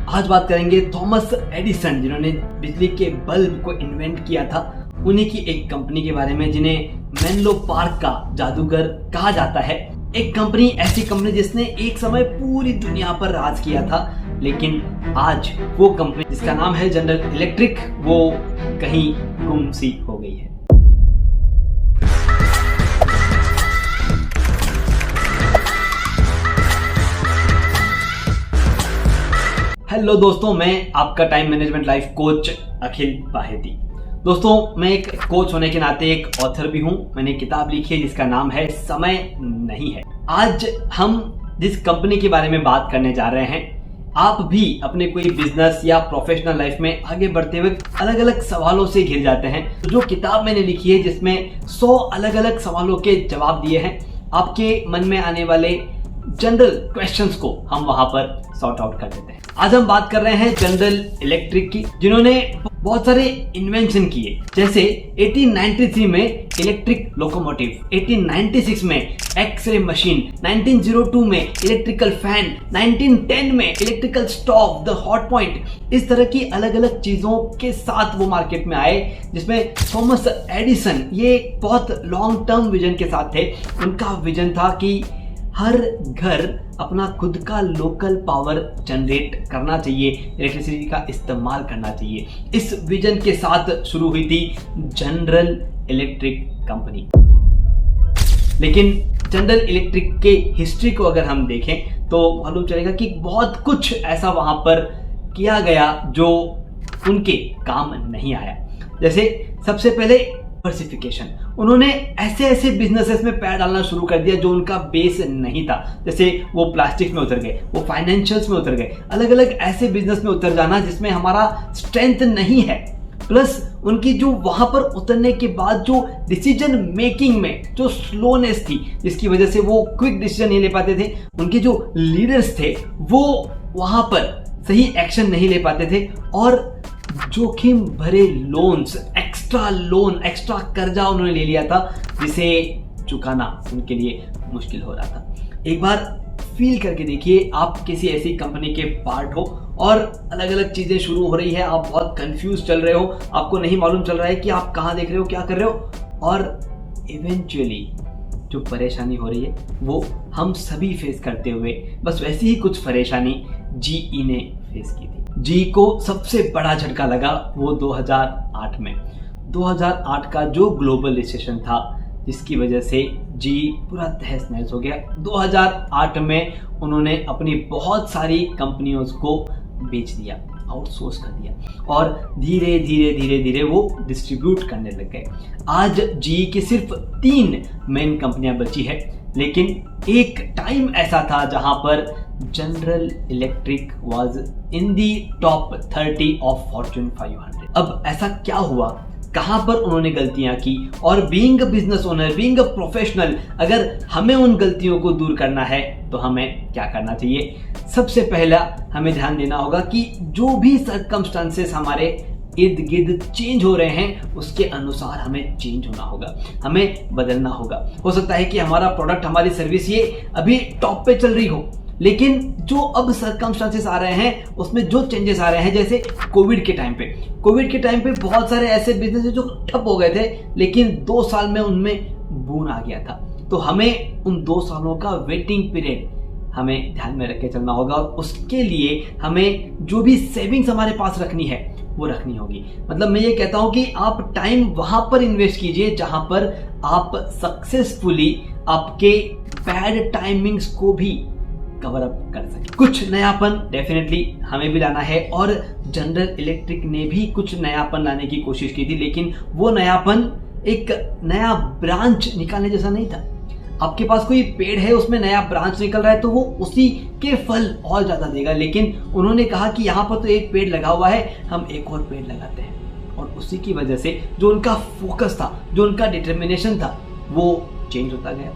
आज बात करेंगे थॉमस एडिसन, जिन्होंने बिजली के बल्ब को इन्वेंट किया था। उन्हीं की एक कंपनी के बारे में जिन्हें मेनलो पार्क का जादूगर कहा जाता है। एक कंपनी, ऐसी कंपनी जिसने एक समय पूरी दुनिया पर राज किया था, लेकिन आज वो कंपनी जिसका नाम है जनरल इलेक्ट्रिक, वो कहीं गुम सी हो गई है। हेलो दोस्तों, मैं आपका टाइम मैनेजमेंट लाइफ कोच अखिल बाहेती। दोस्तों, मैं एक कोच होने के नाते एक ऑथर भी हूं। मैंने किताब लिखी है जिसका नाम है समय नहीं है। आज हम जिस कंपनी के बारे में बात करने जा रहे हैं, आप भी अपने कोई बिजनेस या प्रोफेशनल लाइफ में आगे बढ़ते हुए अलग अलग सवालों से घिर जाते हैं। तो जो किताब मैंने लिखी है जिसमें 100 अलग अलग सवालों के जवाब दिए हैं, आपके मन में आने वाले जनरल क्वेश्चंस को हम वहां पर सॉर्ट आउट कर देते हैं। आज हम बात कर रहे हैं जनरल इलेक्ट्रिक की, जिन्होंने बहुत सारे इन्वेंशन किए, जैसे 1893 में इलेक्ट्रिक लोकोमोटिव, 1896 में एक्सरे मशीन, 1902 में इलेक्ट्रिकल फैन, 1910 में electrical stove, the hot point. इस तरह की अलग अलग चीजों के साथ वो मार्केट में आए, जिसमें थॉमस एडिसन ये बहुत लॉन्ग टर्म विजन के साथ थे। उनका विजन था कि हर घर अपना खुद का लोकल पावर जनरेट करना चाहिए, इलेक्ट्रिसिटी का इस्तेमाल करना चाहिए। इस विजन के साथ शुरू हुई थी जनरल इलेक्ट्रिक कंपनी। लेकिन जनरल इलेक्ट्रिक के हिस्ट्री को अगर हम देखें तो मालूम चलेगा कि बहुत कुछ ऐसा वहां पर किया गया जो उनके काम नहीं आया। जैसे सबसे पहले डाइवर्सिफिकेशन, उन्होंने ऐसे बिजनेसेस में पैर डालना शुरू कर दिया जो उनका बेस नहीं था। जैसे वो प्लास्टिक में उतर गए, वो फाइनेंशियल्स में उतर गए, अलग अलग ऐसे बिजनेस में उतर जाना जिसमें हमारा स्ट्रेंथ नहीं है। प्लस उनकी जो वहां पर उतरने के बाद जो डिसीजन मेकिंग में जो स्लोनेस थी, जिसकी वजह से वो क्विक डिसीजन नहीं ले पाते थे। उनके जो लीडर्स थे वो वहां पर सही एक्शन नहीं ले पाते थे, और जोखिम भरे लोन्स, एक्स्ट्रा कर्जा उन्होंने ले लिया था, जिसे चुकाना उनके लिए मुश्किल हो रहा था। एक बार फील करके देखिए, आप किसी ऐसी कंपनी के पार्ट हो और अलग अलग चीजें शुरू हो रही है, आप बहुत कंफ्यूज चल रहे हो, आपको नहीं मालूम चल रहा है कि आप कहाँ देख रहे हो, क्या कर रहे हो, और इवेंचुअली जो परेशानी हो रही है वो हम सभी फेस करते हुए, बस वैसी ही कुछ परेशानी जीई ने फेस की थी। जी को सबसे बड़ा झटका लगा वो 2008 में। 2008 का जो ग्लोबल रिसेशन था, जिसकी वजह से जी पूरा तहस नहस हो गया। 2008 में उन्होंने अपनी बहुत सारी कंपनियों को बेच दिया, आउटसोर्स कर दिया, और धीरे धीरे वो डिस्ट्रीब्यूट करने लग गए। आज जी की सिर्फ 3 मेन कंपनियां बची है, लेकिन एक टाइम ऐसा था जहां पर general electric was in the top 30 of Fortune 500। अब ऐसा क्या हुआ, कहां पर उन्होंने गलतियां की, और being a business owner, being a professional, अगर हमें उन गलतियों को दूर करना है तो हमें क्या करना चाहिए? सबसे पहला हमें ध्यान देना होगा कि जो भी सर्कमस्टांसेस हमारे इर्द गिर्द चेंज हो रहे हैं, उसके अनुसार हमें चेंज होना होगा, हमें बदलना होगा। हो सकता है कि हमारा प्रोडक्ट, हमारी सर्विस ये अभी टॉप पे चल रही हो, लेकिन जो अब सर्कमस्टांसेस आ रहे हैं उसमें जो चेंजेस आ रहे हैं, जैसे कोविड के टाइम पे बहुत सारे ऐसे बिजनेस जो ठप हो गए थे, लेकिन 2 साल में उनमें बूम आ गया था। तो हमें उन 2 सालों का वेटिंग पीरियड हमें ध्यान में रख के चलना होगा, और उसके लिए हमें जो भी सेविंग्स हमारे पास रखनी है वो रखनी होगी। मतलब मैं ये कहता हूं कि आप टाइम वहां पर इन्वेस्ट कीजिए जहां पर आप सक्सेसफुली आपके बैड टाइमिंग्स को भी कवर अप कर सके। कुछ नयापन डेफिनेटली हमें भी लाना है, और जनरल इलेक्ट्रिक ने भी कुछ नयापन लाने की कोशिश की थी, लेकिन वो नयापन एक नया ब्रांच निकालने जैसा नहीं था। आपके पास कोई पेड़ है, उसमें नया ब्रांच निकल रहा है तो वो उसी के फल और ज्यादा देगा, लेकिन उन्होंने कहा कि यहाँ पर तो एक पेड़ लगा हुआ है, हम एक और पेड़ लगाते हैं। और उसी की वजह से जो उनका फोकस था, जो उनका डिटर्मिनेशन था, वो चेंज होता गया,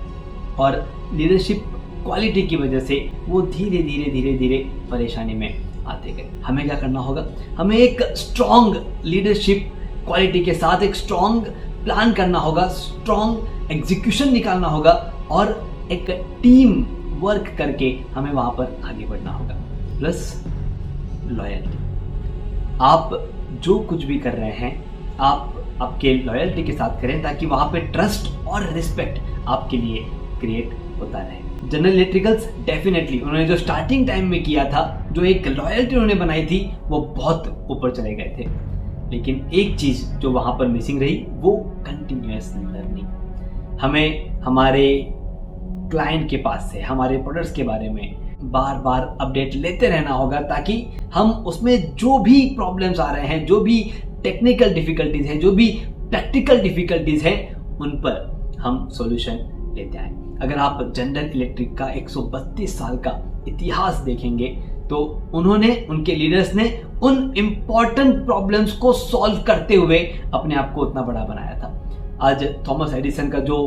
और लीडरशिप क्वालिटी की वजह से वो धीरे धीरे परेशानी में आते गए। हमें क्या करना होगा? हमें एक स्ट्रॉन्ग लीडरशिप क्वालिटी के साथ एक स्ट्रॉन्ग प्लान करना होगा, स्ट्रॉन्ग एग्जीक्यूशन निकालना होगा, और एक टीम वर्क करके हमें वहां पर आगे बढ़ना होगा। Plus loyalty. आप जो कुछ भी कर रहे हैं आप आपके लॉयल्टी के साथ करें ताकि वहां पे ट्रस्ट और रिस्पेक्ट आपके लिए क्रिएट होता रहे। जनरल इलेक्ट्रिकल्स डेफिनेटली उन्होंने जो स्टार्टिंग टाइम में किया था, जो एक लॉयल्टी उन्होंने बनाई थी, वो बहुत ऊपर चले गए थे। लेकिन एक चीज जो वहां पर मिसिंग रही वो कंटिन्यूअस लर्निंग। हमें हमारे क्लाइंट के पास से हमारे प्रोडक्ट्स के बारे में बार बार अपडेट लेते रहना होगा ताकि हम उसमें जो भी प्रॉब्लम्स आ रहे हैं, जो भी टेक्निकल डिफिकल्टीज हैं, जो भी प्रैक्टिकल डिफिकल्टीज हैं, उन पर हम सॉल्यूशन लेते आए। अगर आप जनरल इलेक्ट्रिक का 132 साल का इतिहास देखेंगे तो उन्होंने, उनके लीडर्स ने उन इम्पॉर्टेंट प्रॉब्लम्स को सॉल्व करते हुए अपने आप को उतना बड़ा बनाया था। आज थॉमस एडिसन का जो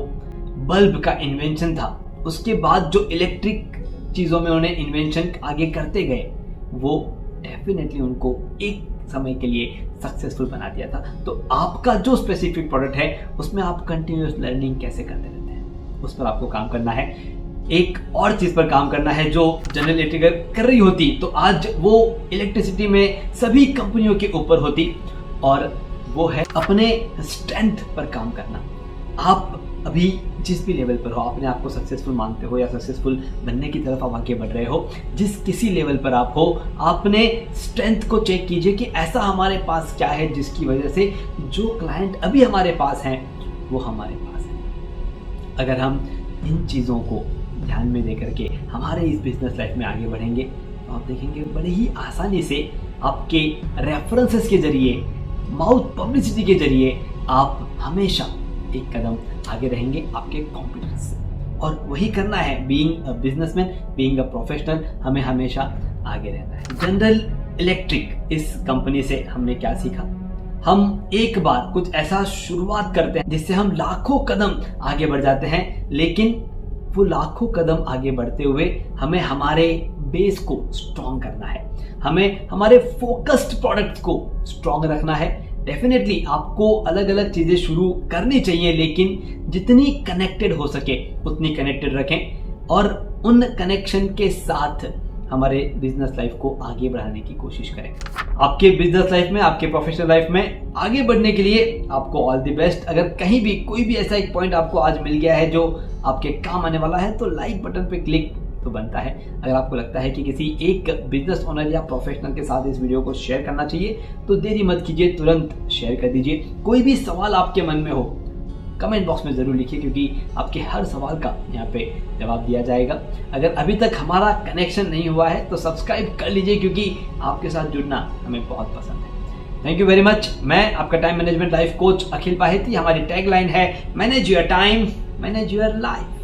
बल्ब का इन्वेंशन था, उसके बाद जो इलेक्ट्रिक चीजों में उन्हें इन्वेंशन आगे करते गए, वो डेफिनेटली उनको एक समय के लिए सक्सेसफुल बना दिया था। तो आपका जो स्पेसिफिक प्रोडक्ट है उसमें आप कंटिन्यूअस लर्निंग कैसे करते रहते हैं, उस पर आपको काम करना है। एक और चीज पर काम करना है जो जनरल इलेक्ट्रिक कर रही होती तो आज वो इलेक्ट्रिसिटी में सभी कंपनियों के ऊपर होती, और वो है अपने स्ट्रेंथ पर काम करना। आप अभी जिस भी लेवल पर हो, अपने आप को सक्सेसफुल मानते हो या सक्सेसफुल बनने की तरफ आप आगे बढ़ रहे हो, जिस किसी लेवल पर आप हो, अपने स्ट्रेंथ को चेक कीजिए कि ऐसा हमारे पास क्या है जिसकी वजह से जो क्लाइंट अभी हमारे पास हैं वो हमारे पास है। अगर हम इन चीज़ों को ध्यान में दे करके हमारे इस बिजनेस लाइफ में आगे बढ़ेंगे तो आप देखेंगे बड़े ही आसानी से आपके रेफरेंसेस के जरिए, माउथ पब्लिसिटी के जरिए आप हमेशा एक कदम आगे रहेंगे आपके कॉम्पिटिटर्स से। और वही करना है, being a businessman, being a professional, हमें हमेशा आगे रहना है। जनरल इलेक्ट्रिक इस कंपनी से हमने क्या सीखा? हम एक बार कुछ ऐसा शुरुआत करते हैं जिससे हम लाखों कदम आगे बढ़ जाते हैं, लेकिन वो लाखों कदम आगे बढ़ते हुए हमें हमारे बेस को स्ट्रॉन्ग करना है, हमें हमारे फोकस्ड प्रोडक्ट्स को स्ट्रॉन्ग रखना है। डेफिनेटली आपको अलग अलग चीजें शुरू करनी चाहिए, लेकिन जितनी कनेक्टेड हो सके उतनी कनेक्टेड रखें और उन कनेक्शन के साथ हमारे बिजनेस लाइफ को आगे बढ़ाने की कोशिश करें। आपके बिजनेस लाइफ में, आपके प्रोफेशनल लाइफ में आगे बढ़ने के लिए आपको ऑल द बेस्ट। अगर कहीं भी कोई भी ऐसा एक पॉइंट आपको आज मिल गया है जो आपके काम आने वाला है तो लाइक बटन पे क्लिक तो बनता है। अगर आपको लगता है कि किसी एक बिजनेस ओनर या प्रोफेशनल के साथ इस वीडियो को शेयर करना चाहिए तो देरी मत कीजिए, तुरंत शेयर कर दीजिए। कोई भी सवाल आपके मन में हो कमेंट बॉक्स में जरूर लिखिए, क्योंकि आपके हर सवाल का यहाँ पे जवाब दिया जाएगा। अगर अभी तक हमारा कनेक्शन नहीं हुआ है तो सब्सक्राइब कर लीजिए, क्योंकि आपके साथ जुड़ना हमें बहुत पसंद है। Thank you very much. मैं आपका टाइम मैनेजमेंट लाइफ कोच अखिल पाहेती। हमारी टैगलाइन है manage your time, manage your life.